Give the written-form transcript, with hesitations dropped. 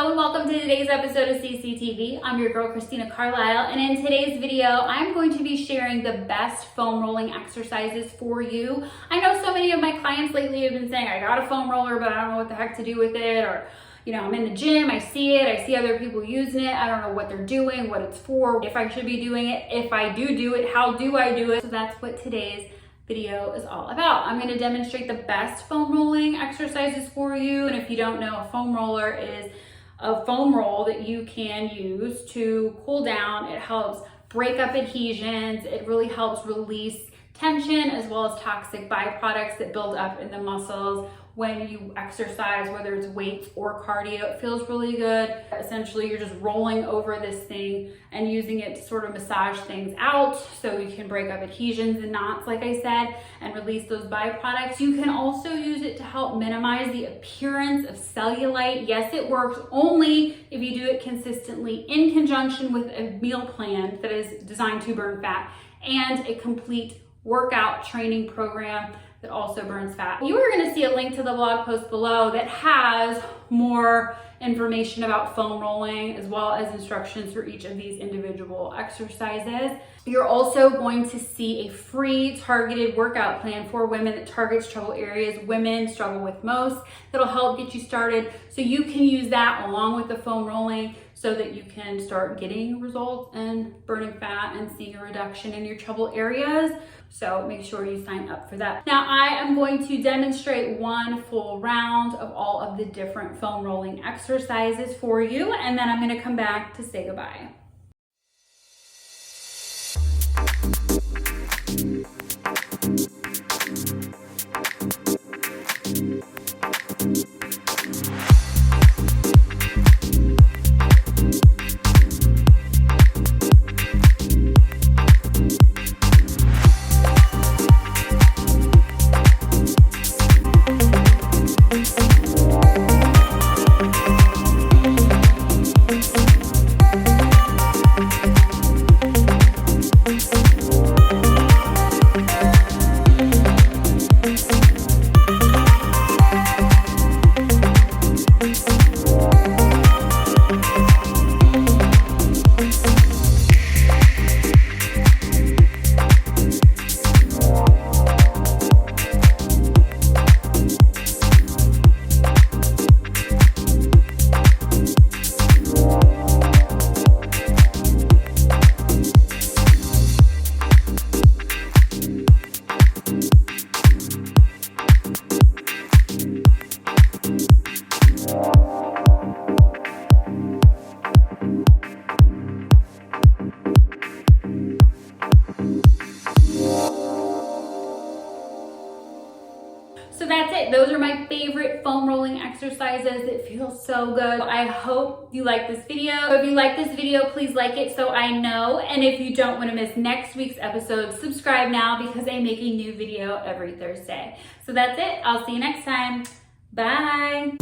Hello and welcome to today's episode of CCTV. I'm your girl Christina Carlyle, and in today's video I'm going to be sharing the best foam rolling exercises for you. I know so many of my clients lately have been saying, I got a foam roller but I don't know what the heck to do with it, or I'm in the gym, I see it, I see other people using it, I don't know what they're doing, what it's for, if I should be doing it, if I do it, how do I do it? So that's what today's video is all about. I'm going to demonstrate the best foam rolling exercises for you. And if you don't know, a foam roller is a foam roll that you can use to cool down. It helps break up adhesions. It really helps release tension as well as toxic byproducts that build up in the muscles when you exercise, whether it's weights or cardio. It feels really good. Essentially, you're just rolling over this thing and using it to sort of massage things out so you can break up adhesions and knots, like I said, and release those byproducts. You can also use it to help minimize the appearance of cellulite. Yes, it works only if you do it consistently in conjunction with a meal plan that is designed to burn fat and a complete workout training program that also burns fat. You are going to see a link to the blog post below that has more information about foam rolling as well as instructions for each of these individual exercises. You're also going to see a free targeted workout plan for women that targets trouble areas women struggle with most, that'll help get you started so you can use that along with the foam rolling so that you can start getting results and burning fat and seeing a reduction in your trouble areas. So make sure you sign up for that. Now I am going to demonstrate one full round of all of the different foam rolling exercises for you, and then I'm going to come back to say goodbye. So that's it. Those are my favorite foam rolling exercises that feel so good. I hope you like this video. If you like this video, please like it so I know. And if you don't want to miss next week's episode, subscribe now because I make a new video every Thursday. So that's it. I'll see you next time. Bye.